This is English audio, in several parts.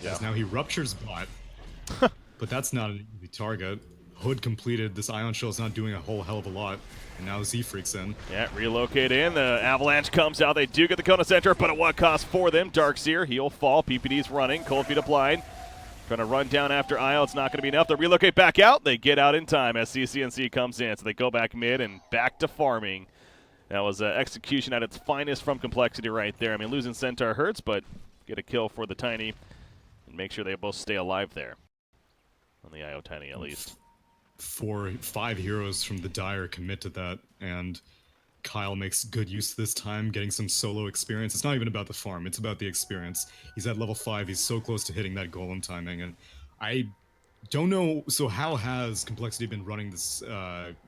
Yeah. As now he ruptures bot, but that's not an easy target. Hood completed. This Ion Shell is not doing a whole hell of a lot, and now Z freaks in. Yeah, relocate in. The Avalanche comes out. They do get the Kona Center, but at what cost for them? Darkseer, he'll fall. PPD's running. Cold Feet applied. Trying to run down after Io. It's not going to be enough. They relocate back out. They get out in time as CCNC comes in. So they go back mid and back to farming. That was execution at its finest from compLexity right there. I mean, losing Centaur hurts, but get a kill for the Tiny and make sure they both stay alive there. On the IO Tiny, at least. 5 heroes from the Dire commit to that, and Kyle makes good use this time, getting some solo experience. It's not even about the farm, it's about the experience. He's at level 5, he's so close to hitting that golem timing, and I don't know, so how has compLexity been running this,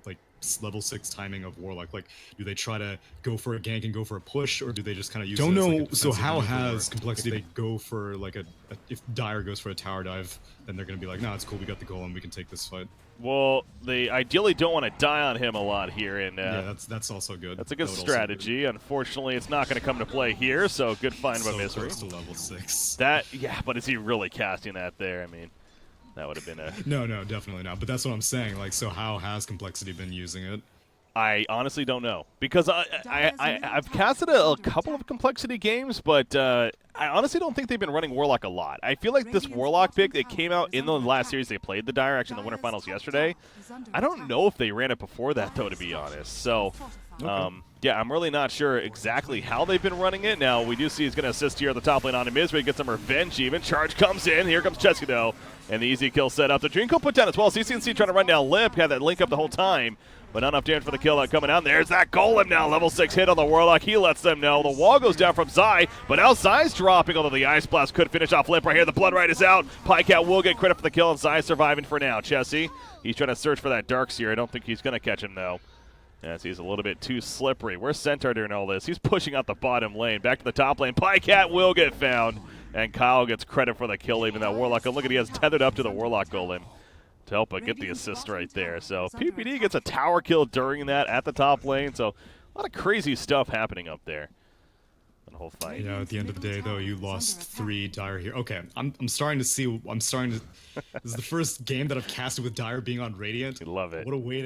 like, level 6 timing of Warlock? Like, do they try to go for a gank and go for a push, or do they just kind of use Don't it as, know, like, a so how has compLexity, they go for, like, if Dire goes for a tower dive, then they're going to be like, nah, it's cool, we got the golem, we can take this fight. Well, they ideally don't want to die on him a lot here, and yeah, that's also good. That's a good strategy. Unfortunately, it's not going to come to play here, so good find by Misery. Close to level 6. Yeah, but is he really casting that there? I mean, that would have been a... No, definitely not. But that's what I'm saying. Like, so how has compLexity been using it? I honestly don't know, because I've casted a couple of compLexity games, but I honestly don't think they've been running Warlock a lot. I feel like this Warlock pick that came out in the last series they played the Dire, actually in the Winter Finals yesterday, I don't know if they ran it before that, though, to be honest. So, yeah, I'm really not sure exactly how they've been running it. Now, we do see he's going to assist here at the top lane on Misery, get some revenge even. Charge comes in. Here comes Chesky, though, and the easy kill set up. The Dreamcoat put down as well. CCNC trying to run down Lip, had that link up the whole time. But not enough damage for the kill coming out. There's that Golem now. Level 6 hit on the Warlock. He lets them know. The wall goes down from Zai, but now Zai's dropping, although the Ice Blast could finish off Lip right here. The Blood Right is out. Pycat will get credit for the kill, and Zai surviving for now. Chessie, he's trying to search for that Darkseer. I don't think he's going to catch him, though, as he's a little bit too slippery. Where's Centaur during all this? He's pushing out the bottom lane. Back to the top lane. Pycat will get found, and Kyle gets credit for the kill, even that Warlock. And look at, he has tethered up to the Warlock Golem to help get the assist right there. So PPD gets a tower kill during that at the top lane. So a lot of crazy stuff happening up there. The whole fight. You know, at the end of the day, though, you lost 3 Dire here. Okay, I'm starting to see. This is the first game that I've casted with Dire being on Radiant. I love it. What a way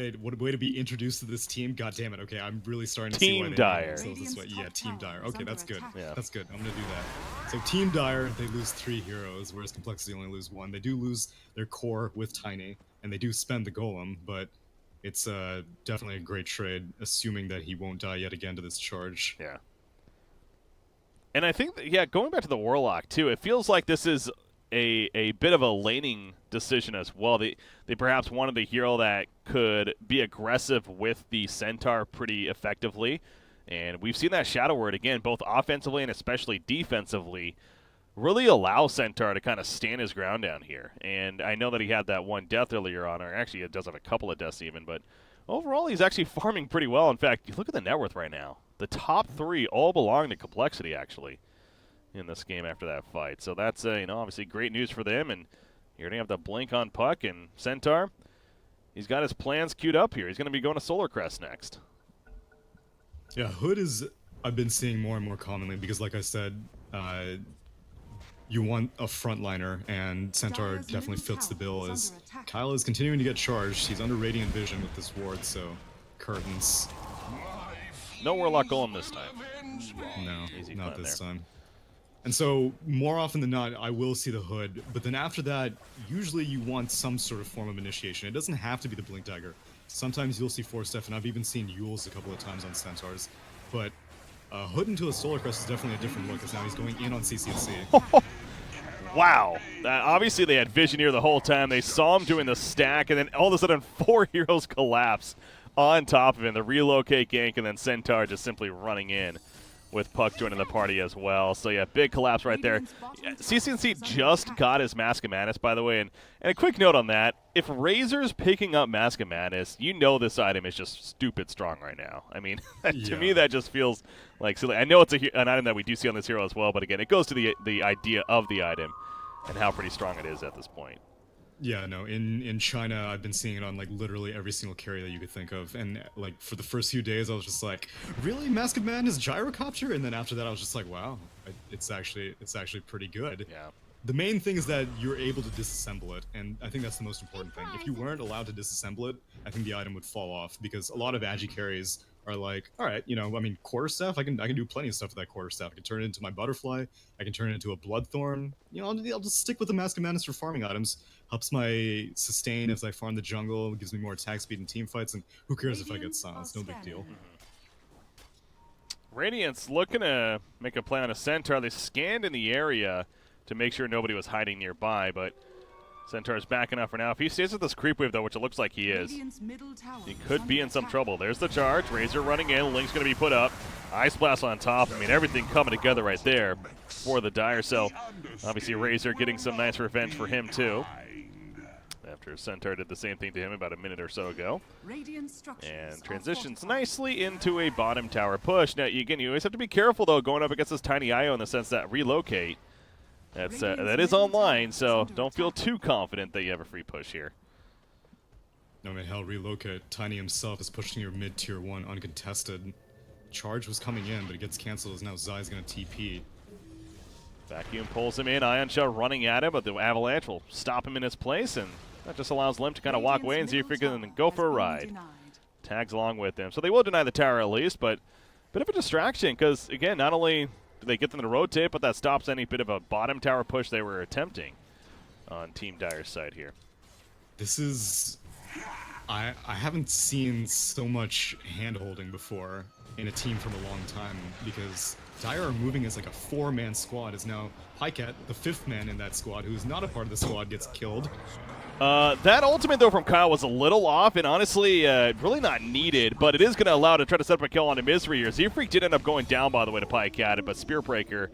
to be introduced to this team. God damn it. Okay, I'm really starting to Team see why Dire. this way. Yeah, Team Dire. Okay, that's good. Yeah. That's good. I'm gonna do that. So Team Dire, they lose 3 heroes, whereas compLexity only lose 1. They do lose their core with Tiny, and they do spend the Golem, but it's definitely a great trade, assuming that he won't die yet again to this charge. Yeah. And I think, yeah, going back to the Warlock, too, it feels like this is a bit of a laning decision as well. They perhaps wanted a hero that could be aggressive with the Centaur pretty effectively. And we've seen that Shadow Word, again, both offensively and especially defensively, really allow Centaur to kind of stand his ground down here. And I know that he had that 1 death earlier on, or actually it does have a couple of deaths even, but overall he's actually farming pretty well. In fact, you look at the net worth right now. The top 3 all belong to compLexity, actually, in this game after that fight. So that's, you know, obviously great news for them. And you're going to have the blink on Puck, and Centaur, he's got his plans queued up here. He's going to be going to Solar Crest next. Yeah, Hood I've been seeing more and more commonly because, like I said, you want a frontliner, and Centaur definitely fits the bill as Kyle is continuing to get charged. He's under Radiant Vision with this ward, so curtains. No Warlock Golem this time. No, Easy not this there. time. And so, more often than not, I will see the Hood, but then after that, usually you want some sort of form of initiation. It doesn't have to be the Blink Dagger. Sometimes you'll see Force Def, and I've even seen Yules a couple of times on Centaurs. But Hood into a Solar Crest is definitely a different look, because now he's going in on CCNC. Wow. Obviously, they had vision here the whole time. They saw him doing the stack, and then all of a sudden, 4 heroes collapse on top of him. The relocate gank, and then Centaur just simply running in with Puck joining the party as well. So, yeah, big collapse right there. CCNC just got his Mask of Madness, by the way. And a quick note on that. If Razor's picking up Mask of Madness, you know this item is just stupid strong right now. I mean, to me, that just feels like silly. I know it's an item that we do see on this hero as well, but again, it goes to the idea of the item and how pretty strong it is at this point. Yeah, no, in China, I've been seeing it on, like, literally every single carry that you could think of, and, like, for the first few days, I was just like, really? Mask of Madness Gyrocopter? And then after that, I was just like, wow, it's actually pretty good. Yeah. The main thing is that you're able to disassemble it, and I think that's the most important thing. If you weren't allowed to disassemble it, I think the item would fall off, because a lot of agi carries are like, all right, you know, I mean, quarterstaff, I can do plenty of stuff with that quarterstaff. I can turn it into my butterfly, I can turn it into a bloodthorn. You know, I'll just stick with the Mask of Madness for farming items. Helps my sustain as I farm the jungle, gives me more attack speed in team fights, and who cares if I get silenced? No big deal. Radiant's looking to make a play on a Centaur. They scanned in the area to make sure nobody was hiding nearby, but Centaur's backing up for now. If he stays with this creep wave, though, which it looks like he is, he could be in some trouble. There's the charge. Razor running in. Link's going to be put up. Ice Blast on top. I mean, everything coming together right there for the Dire. So, obviously, Razor getting some nice revenge for him, too, after Centaur did the same thing to him about a minute or so ago. And transitions nicely into a bottom tower push. Now, again, you always have to be careful, though, going up against this tiny IO in the sense that relocate. That is online, so don't feel too confident that you have a free push here. No, man, hell, relocate. Tiny himself is pushing your mid-tier 1 uncontested. Charge was coming in, but it gets canceled as now Zai's going to TP. Vacuum pulls him in. Ion Shell running at him, but the Avalanche will stop him in his place, and that just allows Limp to kind of walk away and see if he can go for a ride. Tags along with him. So they will deny the tower at least, but a bit of a distraction because, again, not only do they get them to rotate, but that stops any bit of a bottom tower push they were attempting on Team Dire's side here. This is... I haven't seen so much hand-holding before in a team from a long time, because Dire are moving as like a 4-man squad, as now Pycat, the 5th man in that squad, who is not a part of the squad, gets killed. That ultimate, though, from Kyle was a little off, and honestly, really not needed, but it is going to allow to try to set up a kill on a Misery here. Z-Freak did end up going down, by the way, to Pycat, but Spearbreaker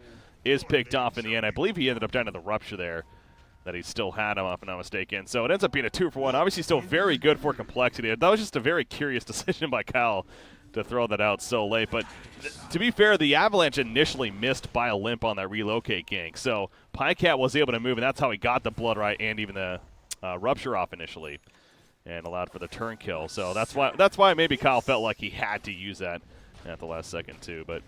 is picked off in the end. I believe he ended up down to the Rupture there, that he still had him, if I'm not mistaken. So it ends up being a 2-for-1. Obviously still very good for complexity. That was just a very curious decision by Kyle to throw that out so late. But to be fair, the Avalanche initially missed by a limp on that relocate gank. So Pycat was able to move, and that's how he got the blood right and even the Rupture off initially and allowed for the turn kill. So that's why maybe Kyle felt like he had to use that at the last second too. But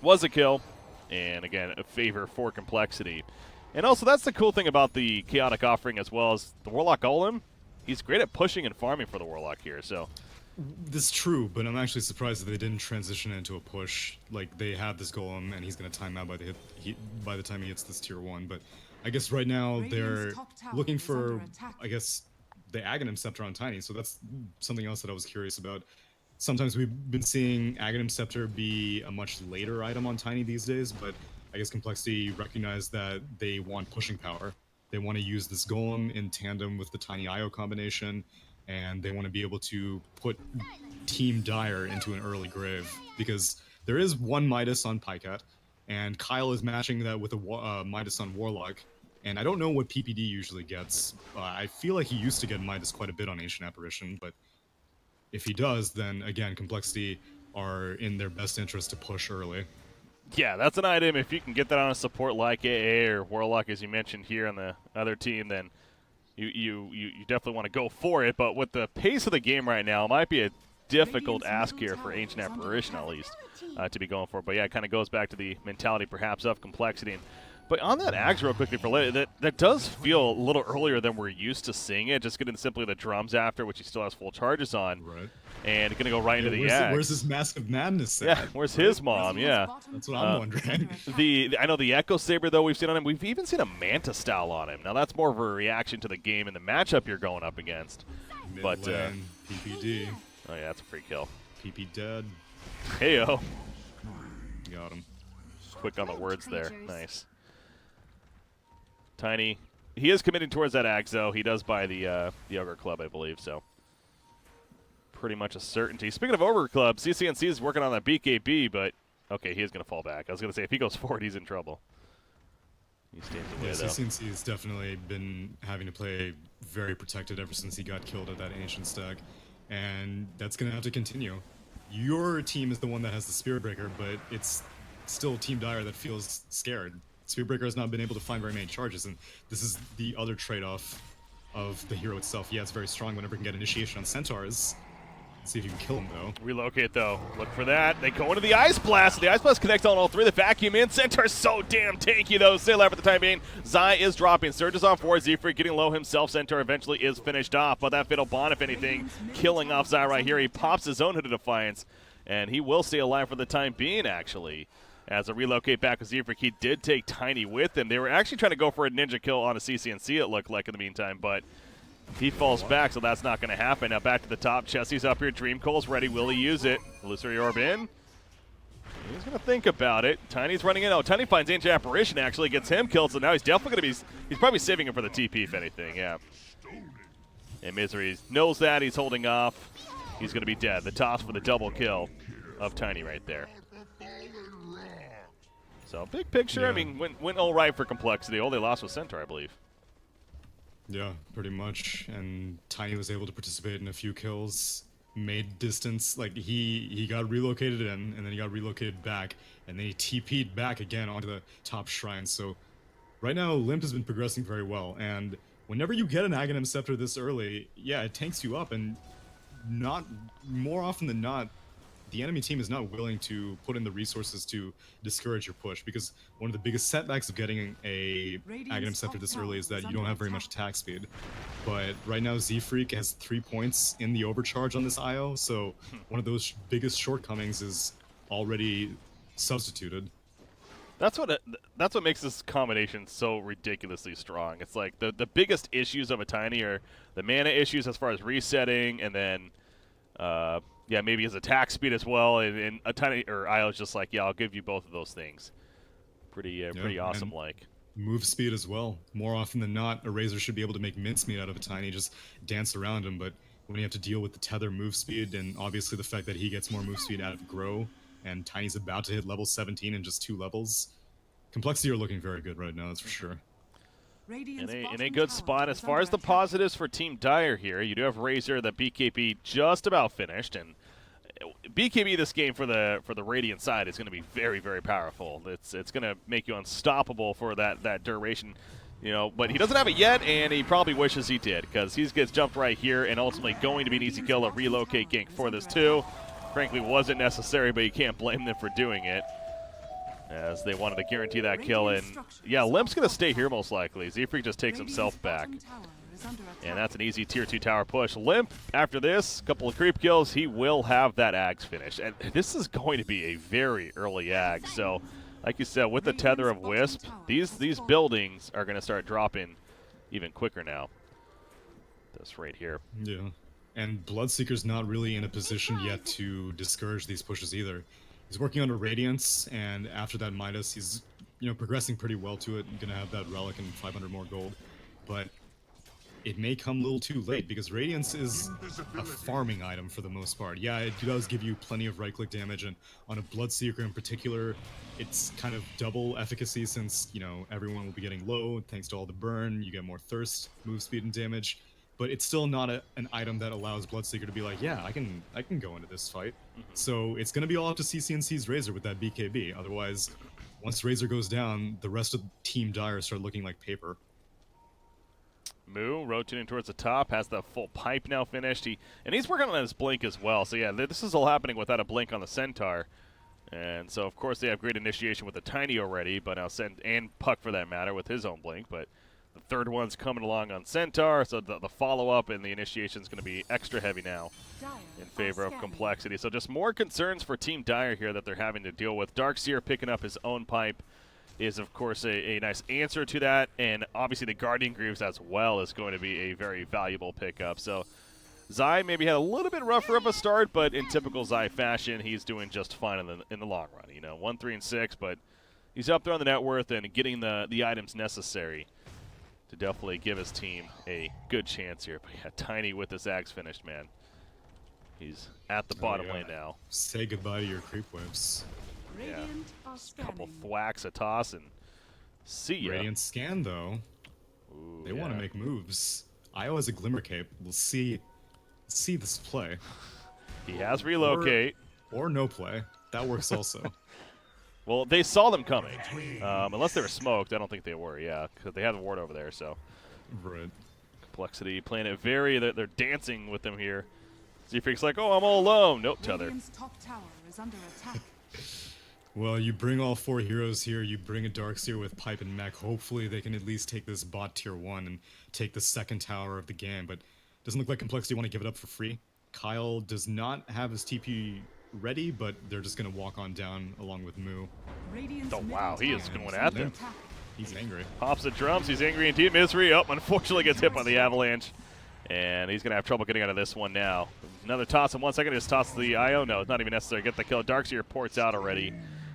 was a kill, and again, a favor for complexity. And also, that's the cool thing about the Chaotic offering as well as the Warlock Golem. He's great at pushing and farming for the Warlock here. So this is true, but I'm actually surprised that they didn't transition into a push. Like, they have this Golem, and he's going to time out by the time he hits this tier 1. But I guess right now they're looking for, I guess, the Aghanim Scepter on Tiny. So that's something else that I was curious about. Sometimes we've been seeing Aghanim Scepter be a much later item on Tiny these days, but I guess Complexity recognized that they want pushing power. They want to use this Golem in tandem with the Tiny IO combination, and they want to be able to put Team Dire into an early grave, because there is one Midas on Pycat, and Kyle is matching that with a Midas on Warlock, and I don't know what PPD usually gets. I feel like he used to get Midas quite a bit on Ancient Apparition, but if he does, then again, Complexity are in their best interest to push early. Yeah, that's an item. If you can get that on a support like AA or Warlock, as you mentioned here on the other team, then you definitely want to go for it. But with the pace of the game right now, it might be a difficult ask here for Ancient Apparition, at least, to be going for. But yeah, it kind of goes back to the mentality, perhaps, of Complexity. But on that Ags real quickly for later, that does feel a little earlier than we're used to seeing it. Just getting simply the drums after, which he still has full charges on. Right. And going to go right into the Ags. Where's this Mask of Madness at? Yeah, where's his mom? Yeah. That's what I'm wondering. I know the Echo Saber, though, we've seen on him. We've even seen a Manta style on him. Now, that's more of a reaction to the game and the matchup you're going up against. But PPD. Oh, yeah, that's a free kill. PP dead. Heyo. Got him. Quick on the words there. Nice. Tiny. He is committing towards that Axe, though. He does buy the Ogre Club, I believe, so pretty much a certainty. Speaking of Ogre Club, CCNC is working on that BKB, but okay, he is going to fall back. I was going to say, if he goes forward, he's in trouble. He stands away, though. CCNC has definitely been having to play very protected ever since he got killed at that Ancient stack, and that's going to have to continue. Your team is the one that has the Spirit Breaker, but it's still Team Dire that feels scared. Spearbreaker has not been able to find very many charges, and this is the other trade-off of the hero itself. Yeah, it's very strong whenever it can get initiation on Centaurs, See if you can kill him, though. Relocate, though. Look for that. They go into the Ice Blast. The Ice Blast connects on all three. The vacuum in. Centaur's so damn tanky, though. StarLadder for the time being. Zai is dropping. Surges on 4. Z-Freak getting low himself. Centaur eventually is finished off. But that Fatal Bond, if anything, killing off Zai right here. He pops his own Hood of Defiance. And he will stay alive for the time being, actually. As a relocate back with Z-Freak, he did take Tiny with him. They were actually trying to go for a ninja kill on a CCNC, it looked like, in the meantime. But he falls back, so that's not going to happen. Now back to the top. Chessie's up here. Dream Cole's ready. Will he use it? Illusory Orb in. He's going to think about it. Tiny's running in. Oh, Tiny finds Ancient Apparition, actually. Gets him killed, so now he's definitely going to be... He's probably saving him for the TP, if anything, yeah. And Misery knows that. He's holding off. He's going to be dead. The toss for the double kill of Tiny right there. So, big picture, yeah. I mean, went all right for compLexity. All they lost was Centaur, I believe. Yeah, pretty much. And Tiny was able to participate in a few kills, made distance. Like, he got relocated in, and then he got relocated back, and then he TP'd back again onto the top shrine. So, right now, Limp has been progressing very well. And whenever you get an Aghanim Scepter this early, yeah, it tanks you up, and more often than not, the enemy team is not willing to put in the resources to discourage your push, because one of the biggest setbacks of getting a Aghanim Scepter this early is that you don't have very much attack speed. But right now Z-Freak has 3 points in the overcharge on this IO, so one of those biggest shortcomings is already substituted. That's what makes this combination so ridiculously strong. It's like the biggest issues of a Tiny are the mana issues as far as resetting, and then yeah, maybe his attack speed as well, and a Tiny or IO's just like, yeah, I'll give you both of those things. Pretty awesome. Like move speed as well. More often than not, a Razor should be able to make mincemeat out of a Tiny, just dance around him. But when you have to deal with the tether move speed, and obviously the fact that he gets more move speed out of Grow, and Tiny's about to hit level 17 in just 2 levels, compLexity are looking very good right now, that's for sure. In a good spot. As far as the positives for Team Dire here, you do have Razor, that BKB just about finished, and BKB this game for the Radiant side is going to be very, very powerful. It's going to make you unstoppable for that duration, you know. But he doesn't have it yet, and he probably wishes he did, because he gets jumped right here, and ultimately going to be an easy kill, a relocate gank for this too. Frankly, wasn't necessary, but you can't blame them for doing it, as they wanted to guarantee that kill. And yeah, Limp's going to stay here most likely. Z-Freak just takes himself back. And that's an easy tier 2 tower push. Limp, after this, couple of creep kills, he will have that Ags finished. And this is going to be a very early Ag. So, like you said, with the tether of Wisp, these buildings are going to start dropping even quicker now. This right here. Yeah. And Bloodseeker's not really in a position yet to discourage these pushes either. He's working on a Radiance, and after that Midas, he's progressing pretty well to it. Gonna have that relic and 500 more gold, but it may come a little too late, because Radiance is a farming item for the most part. Yeah, it does give you plenty of right-click damage, and on a Bloodseeker in particular, it's kind of double efficacy, since everyone will be getting low thanks to all the burn. You get more thirst, move speed, and damage. But it's still not an item that allows Bloodseeker to be like, yeah, I can go into this fight. So it's going to be all up to CCNC's Razor with that BKB. Otherwise, once Razor goes down, the rest of Team Dire start looking like paper. Moo rotating towards the top, has the full pipe now finished. He's working on his blink as well. So yeah, this is all happening without a blink on the Centaur. And so of course they have great initiation with the Tiny already, but now and Puck for that matter with his own blink. But the third one's coming along on Centaur, so the follow-up and the initiation is going to be extra heavy now in favor of compLexity. So just more concerns for Team Dire here that they're having to deal with. Darkseer picking up his own pipe is, of course, a nice answer to that, and obviously the Guardian Greaves as well is going to be a very valuable pickup. So Zai maybe had a little bit rougher of a start, but in typical Zai fashion, he's doing just fine in the long run. 1, 3, and 6, but he's up there on the net worth and getting the items necessary to definitely give his team a good chance here. But yeah, Tiny with this Ags finished, man. He's at the bottom lane now. Say goodbye to your creep waves. Yeah. Couple thwacks, a toss, and see ya. Radiant scan, though. Ooh, they want to make moves. IO has a Glimmer Cape. We'll see this play. He has relocate. Or no play. That works also. Well, they saw them coming. Unless they were smoked, I don't think they were, yeah, because they have the ward over there, so. Right. compLexity playing it they're dancing with them here. Z-Freak's like, oh, I'm all alone. Nope, tether. Radiant's top tower is under attack. Well, you bring all 4 heroes here, you bring a Darkseer with Pipe and Mech, hopefully they can at least take this bot tier 1 and take the second tower of the game, but doesn't look like compLexity want to give it up for free. Kyle does not have his TP ready, but they're just going to walk on down along with Moo. Radiant's Oh, wow, he middle is tower going is at under them. attack. He's angry. Pops the drums. He's angry indeed. Misery. Oh, unfortunately gets hit by the avalanche. And he's going to have trouble getting out of this one now. Another toss in 1 second. Just toss the IO. No, it's not even necessary. Get the kill. Darkseer ports out already.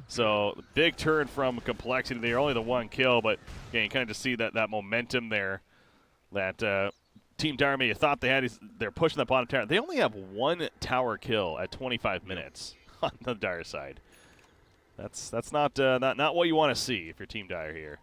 So, big turn from compLexity. They're only the 1 kill, but again, you kind of just see that momentum there that Team Dire maybe thought they had. They're pushing the bottom tower. They only have 1 tower kill at 25 minutes on the Dire side. That's not what you want to see if you're Team Dire here.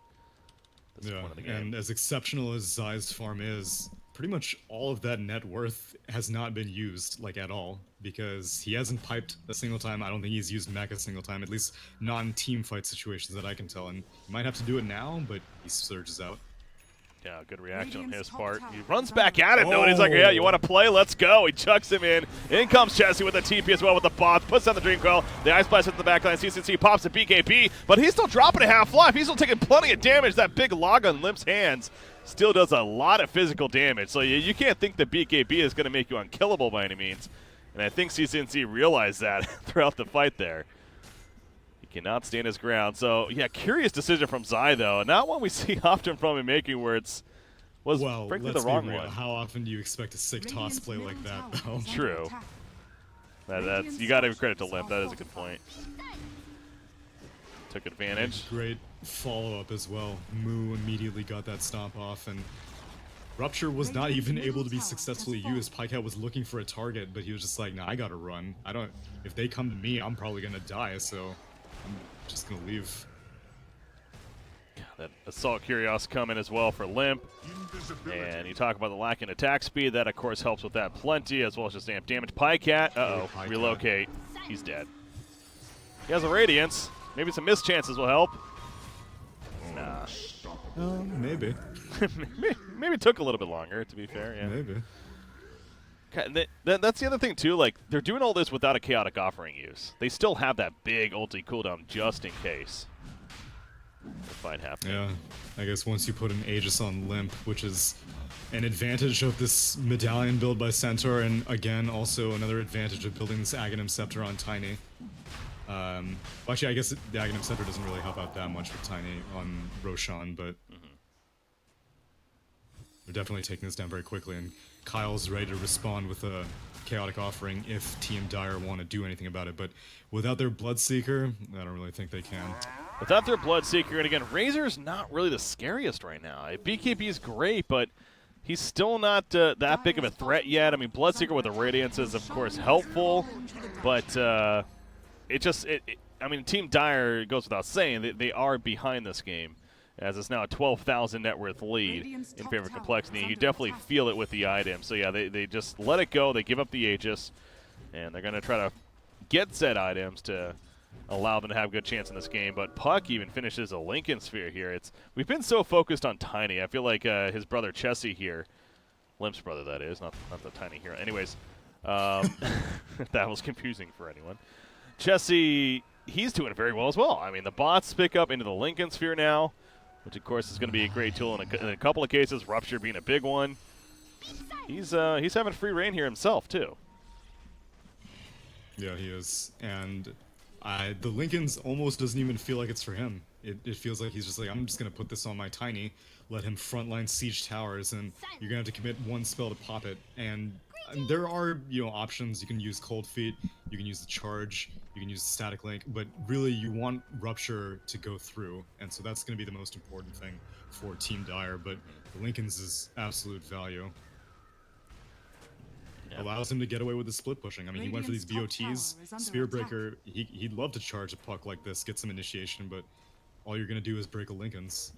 This Yeah, point of the game. and as exceptional as Zai's farm is, pretty much all of that net worth has not been used, like, at all, because he hasn't piped a single time. I don't think he's used mech a single time, at least non-team fight situations that I can tell, and he might have to do it now, but he surges out. Yeah, good reaction on Radiant's his top part. tower He is runs under back at it, though, and he's like, Oh. yeah, you want to play? Let's go. He chucks him in. In comes Chessie with the TP as well with the bots. Puts down the Dream Coil. The Ice Blast hits the backline. CCC pops the BKB, but he's still dropping a half-life. He's still taking plenty of damage. That big log on Limp's hands still does a lot of physical damage. So you can't think the BKB is going to make you unkillable by any means. And I think CCNC realized that throughout the fight there. He cannot stand his ground. So, yeah, curious decision from Zai, though. Not one we see often from him making where it's was Well, frankly let's the wrong be real. one. How often do you expect a sick toss Radiant's play like middle that, tower though? is under True. attack. That's you got to give credit to Limp. That is a good point. Took advantage. Great follow-up as well. Moo immediately got that stomp off, and Rupture was not even able to be successfully used. Pikeout was looking for a target, but he was just like, nah, I gotta run. If they come to me, I'm probably gonna die, so I'm just gonna leave. That Assault Curios coming as well for Limp. And you talk about the lack in attack speed. That, of course, helps with that plenty, as well as just amp damage. Pikecat, uh-oh, Pikecat. relocate. He's dead. He has a Radiance. Maybe some missed chances will help. Nah. Maybe. Maybe it took a little bit longer, to be fair. Yeah. Maybe. Okay, that's the other thing, too. Like, they're doing all this without a Chaotic Offering use. They still have that big ulti cooldown just in case. The fight happening. Yeah, I guess once you put an Aegis on Limp, which is an advantage of this medallion build by Centaur, and again, also another advantage of building this Aghanim Scepter on Tiny. Well, actually, I guess the Aghanim Scepter doesn't really help out that much with Tiny on Roshan, but they're definitely taking this down very quickly, and Kyle's ready to respond with a Chaotic Offering if Team Dire want to do anything about it, but without their Bloodseeker, I don't really think they can. Without their Bloodseeker, and again, Razor's not really the scariest right now. BKB is great, but he's still not that big of a threat yet. I mean, Bloodseeker with the Radiance is, of course, helpful, but I mean, Team Dire, goes without saying, that they are behind this game, as it's now a 12,000 net worth lead in favor of compLexity. You definitely feel it with the item. So, yeah, they just let it go. They give up the Aegis, and they're going to try to get said items to allow them to have a good chance in this game. But Puck even finishes a Lincoln Sphere here. We've been so focused on Tiny. I feel like his brother Chessie here, Limp's brother that is, not the Tiny hero. Anyways, that was confusing for anyone. Chessie, he's doing very well as well. I mean, the bots pick up into the Lincoln Sphere now, which of course is going to be a great tool in a couple of cases, Rupture being a big one. He's having free reign here himself too. Yeah, he is. And the Lincoln's almost doesn't even feel like it's for him. It feels like he's just like, I'm just going to put this on my Tiny, let him frontline siege towers, and you're going to have to commit one spell to pop it. And there are, options. You can use Cold Feet, you can use the Charge, you can use the Static Link, but really you want Rupture to go through. And so that's going to be the most important thing for Team Dire, but the Lincoln's is absolute value. Yeah. Allows him to get away with the split pushing. I mean, he went for these BOTs. Spear Breaker, he'd love to charge a Puck like this, get some initiation, but all you're going to do is break a Lincoln's.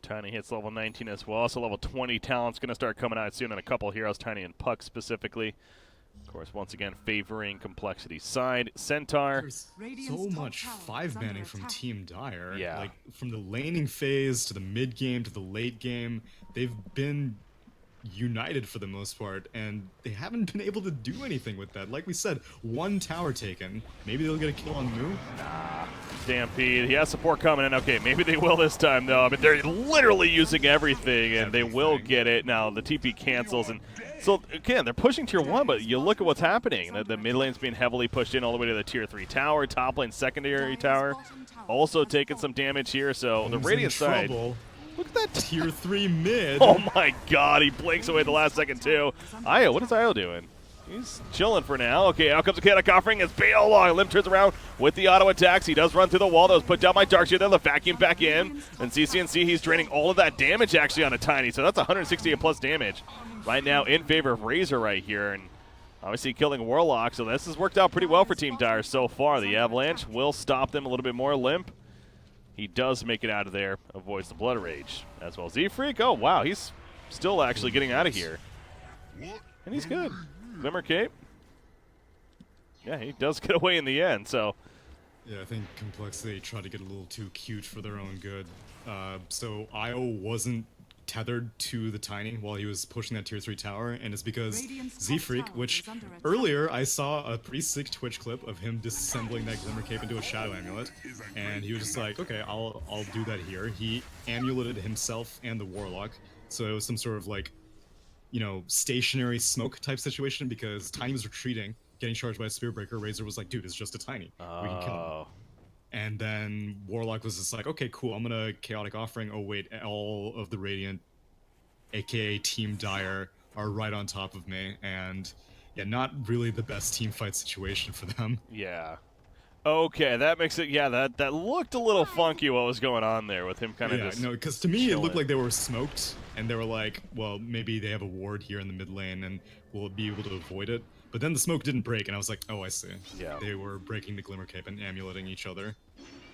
Tiny hits level 19 as well. So level 20 talent's going to start coming out soon on a couple of heroes, Tiny and Puck specifically. Of course, once again, favoring compLexity's side. Centaur. There's so much 5-manning from Team Dire. Yeah. Like, from the laning phase to the mid-game to the late game, they've been united for the most part, and they haven't been able to do anything with that. Like we said, one tower taken. Maybe they'll get a kill on Moo. Stampede, he has support coming in. Okay, maybe they will this time, though. I mean, they're literally using everything, and they will get it. Now, the TP cancels, and so, again, they're pushing Tier 1, but you look at what's happening. The mid lane's being heavily pushed in all the way to the Tier 3 tower. Top lane secondary tower also taking some damage here, so the Radiant side... Look at that Tier 3 mid. Oh my god, he blinks away the last second, too. Io, what is Io doing? He's chilling for now. Okay, out comes a chaotic offering as Bale along. Limp turns around with the auto attacks. He does run through the wall that was put down by Darkseer. Then the vacuum back in. And CCNC, he's draining all of that damage actually on a Tiny. So that's 168 plus damage right now in favor of Razor right here. And obviously killing Warlock. So this has worked out pretty well for Team Dire so far. The Avalanche will stop them a little bit more. Limp, he does make it out of there. Avoids the Blood Rage as well. Z-Freak, oh wow, he's still actually getting out of here. And he's good. Glimmer Cape. Yeah, he does get away in the end, so. Yeah, I think compLexity tried to get a little too cute for their own good. So Io wasn't tethered to the Tiny while he was pushing that Tier 3 tower, and it's because Z-Freak, which earlier I saw a pretty sick Twitch clip of him disassembling that Glimmer Cape into a Shadow Amulet, and he was just like, okay, I'll do that here. He amuleted himself and the Warlock, so it was some sort of like, you know, stationary smoke type situation because Tiny was retreating, getting charged by a Spear Breaker. Razor was like, dude, it's just a Tiny. We can kill him. And then Warlock was just like, okay, cool, I'm gonna Chaotic Offering. Oh wait, all of the Radiant, aka Team Dire, are right on top of me. And yeah, not really the best team fight situation for them. Yeah. Okay, that makes it, yeah, that looked a little funky what was going on there with him kind of just no, because to me chilling. It looked like they were smoked, and they were like, well, maybe they have a ward here in the mid lane, and we'll be able to avoid it. But then the smoke didn't break, and I was like, oh, I see. Yeah. They were breaking the Glimmer Cape and amuleting each other.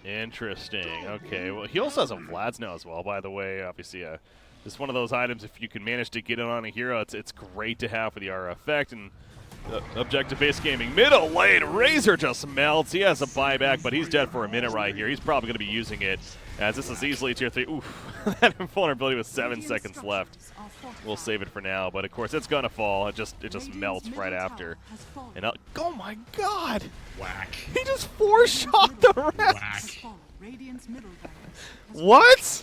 Interesting. Okay, well, he also has a Vlad's now as well, by the way. Obviously, just one of those items, if you can manage to get it on a hero, it's great to have for the RF effect. And objective-based gaming. Middle lane, Razor just melts. He has a buyback, but he's dead for a minute right here. He's probably going to be using it, as this is easily Tier 3. Oof, that invulnerability with 7 seconds left. We'll save it for now, but of course it's going to fall. It just melts right after. And oh my god! Whack. He just four-shot the rest! Whack. What?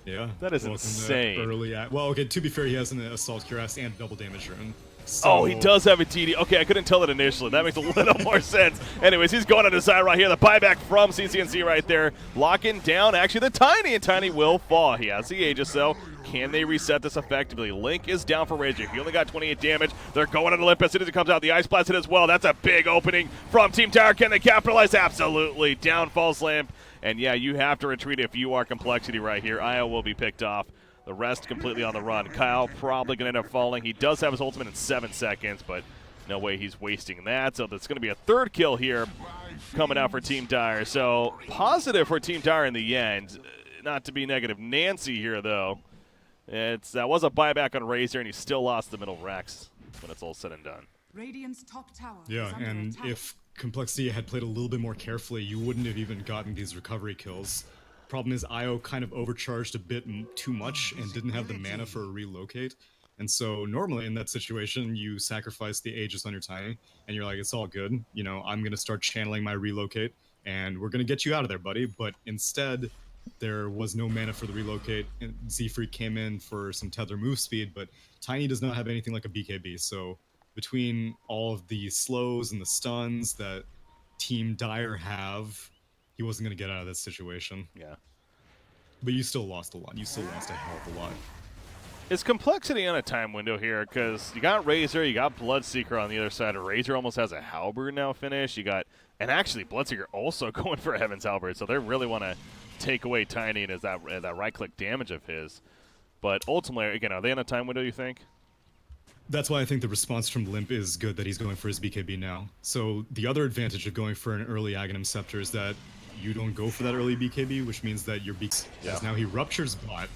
Yeah. That is Welcome to insane. Well, okay, to be fair, he has an Assault Cuirass and double damage rune. So... Oh, he does have a TD. Okay, I couldn't tell it initially. That makes a little more sense. Anyways, he's going on his side right here. The buyback from CCNC right there. Locking down, actually, the Tiny, and Tiny will fall. He has the Aegis, though. Can they reset this effectively? Link is down for Razor. He only got 28 damage. They're going on Olympus as soon as it comes out. The Ice Blast hit as well. That's a big opening from Team Tower. Can they capitalize? Absolutely. Down falls Lamp. And yeah, you have to retreat if you are compLexity right here. Io will be picked off. The rest completely on the run. Kyle probably going to end up falling. He does have his ultimate in 7 seconds, but no way he's wasting that. So that's going to be a third kill here coming out for Team Dire. So positive for Team Dire in the end. Not to be negative Nancy here, though. That was a buyback on Razor, and he still lost the middle Rex when it's all said and done. Radiant's top tower Yeah, and if compLexity had played a little bit more carefully, you wouldn't have even gotten these recovery kills. Problem is, Io kind of overcharged a bit too much and didn't have the mana for a relocate. And so normally in that situation, you sacrifice the Aegis on your Tiny, and you're like, it's all good. You know, I'm going to start channeling my relocate, and we're going to get you out of there, buddy. But instead, there was no mana for the relocate. And Z-Freak came in for some tether move speed, but Tiny does not have anything like a BKB. So between all of the slows and the stuns that Team Dire have, he wasn't going to get out of this situation. Yeah. But you still lost a lot. You still lost a hell of a lot. Is compLexity on a time window here? Because you got Razor, you got Bloodseeker on the other side. Razor almost has a Halberd now finished. You got, and actually Bloodseeker also going for a Heaven's Halberd. So they really want to take away Tiny and is that right-click damage of his. But ultimately, again, are they on a time window, you think? That's why I think the response from Limp is good that he's going for his BKB now. So the other advantage of going for an early Aghanim Scepter is that you don't go for that early BKB, which means that your beak. Yeah. Now he ruptures bot,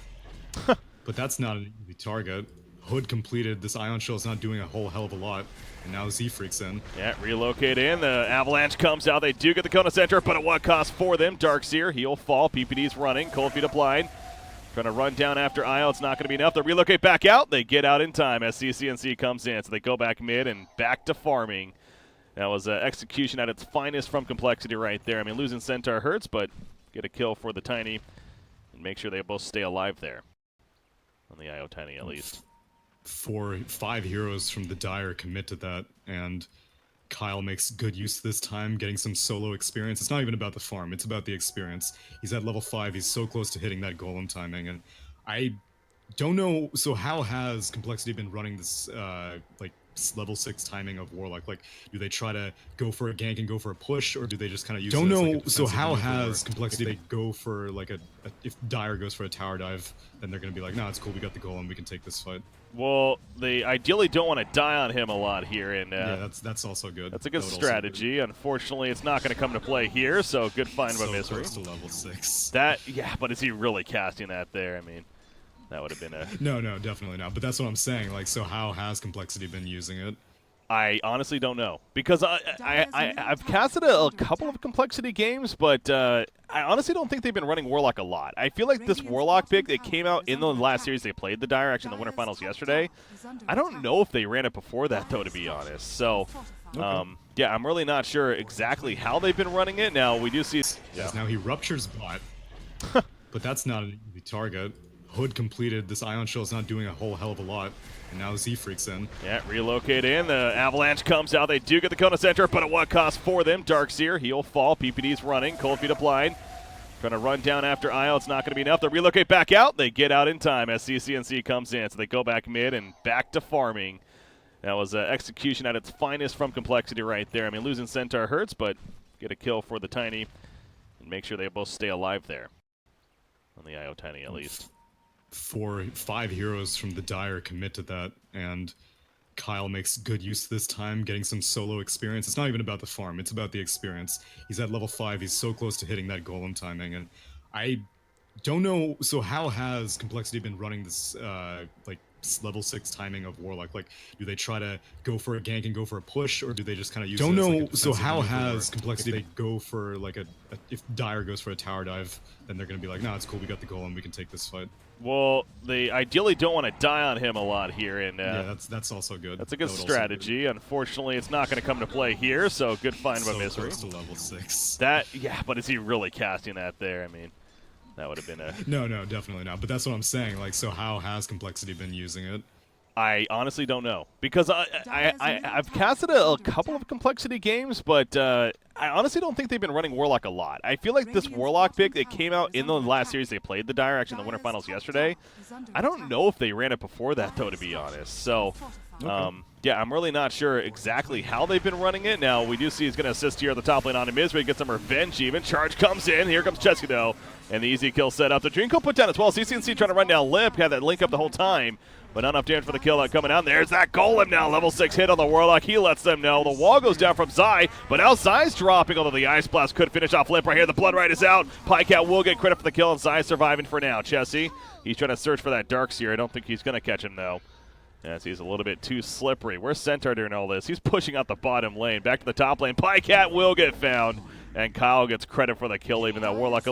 but that's not an easy target. Hood completed. This Ion Shell is not doing a whole hell of a lot, and now Z-Freak's in. Yeah, relocate in. The Avalanche comes out. They do get the Kona Center, but at what cost for them? Darkseer, he'll fall. PPD's running. Cold feet applied. Trying to run down after IO. It's not going to be enough. They relocate back out. They get out in time as CCNC comes in. So they go back mid and back to farming. That was execution at its finest from compLexity right there. I mean, losing Centaur hurts, but get a kill for the Tiny and make sure they both stay alive there. On the IO Tiny, at least. 5 heroes from the Dire commit to that, and Kyle makes good use this time, getting some solo experience. It's not even about the farm, it's about the experience. He's at level 5, he's so close to hitting that golem timing, and I don't know, so how has compLexity been running this, like, level 6 timing of Warlock? Like, do they try to go for a gank and go for a push, or do they just kind of use Don't it as, know, like, a so defensive how maneuver, has or compLexity- if they go for, like, if Dire goes for a tower dive, then they're gonna be like, no, it's cool, we got the golem, we can take this fight. Well, they ideally don't want to die on him a lot here, and Yeah, that's also good. that's a good That would also strategy. Unfortunately, it's not going to come to play here, so good find by so Misery. close to level 6. Yeah, but is he really casting that there? I mean, that would have been a... No, definitely not. But that's what I'm saying. Like, so how has compLexity been using it? I honestly don't know, because I've casted a couple of compLexity games, but I honestly don't think they've been running Warlock a lot. I feel like this Warlock pick, it came out in the last series they played the Dire, actually in the Winter Finals yesterday. I don't know if they ran it before that, though, to be honest. So, yeah, I'm really not sure exactly how they've been running it. Now, we do see... Yes, now he ruptures bot, but that's not an easy target. Hood completed. This Ion Shell is not doing a whole hell of a lot. And now Z freaks in. Yeah, relocate in. The Avalanche comes out. They do get the Kona Center, but at what cost for them? Darkseer, he'll fall. PPD's running. Cold Feet applied. Trying to run down after IO. It's not going to be enough. They relocate back out. They get out in time as CCNC comes in. So they go back mid and back to farming. That was execution at its finest from compLexity right there. I mean, losing Centaur hurts, but get a kill for the Tiny and make sure they both stay alive there. On the IO Tiny, at least. 5 heroes from the Dire commit to that, and Kyle makes good use this time, getting some solo experience. It's not even about the farm, it's about the experience. He's at level 5, he's so close to hitting that golem timing, and I don't know, so how has compLexity been running this, like, level 6 timing of Warlock? Like, do they try to go for a gank and go for a push, or do they just kind of use it as, like, a defensive maneuver, or if they go for, like, if Dire goes for a tower dive, then they're gonna be like, no, it's cool, we got the golem, we can take this fight. Well, they ideally don't want to die on him a lot here, and yeah, that's also good. that's a good That would also strategy. Unfortunately, it's not going to come to play here, so good find by so Misery. close to level 6. Yeah, but is he really casting that there? I mean, that would have been a... No, definitely not. But that's what I'm saying. Like, so how has compLexity been using it? I honestly don't know, because I've casted a couple of compLexity games, but I honestly don't think they've been running Warlock a lot. I feel like this Warlock pick, it came out in the last series they played the Dire, actually in the Winter Finals yesterday. I don't know if they ran it before that, though, to be honest. So, yeah, I'm really not sure exactly how they've been running it. Now, we do see he's going to assist here at the top lane on Misery, get some revenge even. Charge comes in. Here comes Chesky, though, and the easy kill set up. The Dreamco put down as well. CCNC trying to run down Limp, had that link up the whole time, but not enough damage for the kill coming out. There's that golem now. Level 6 hit on the Warlock. He lets them know. The wall goes down from Zai, but now Zai's dropping, although the Ice Blast could finish off Limp right here. The Blood Right is out. Pycat will get credit for the kill, and Zai surviving for now. Chessie, he's trying to search for that Darkseer. I don't think he's going to catch him, though, as he's a little bit too slippery. Where's Centaur during all this? He's pushing out the bottom lane. Back to the top lane. Pycat will get found, and Kyle gets credit for the kill, even that Warlock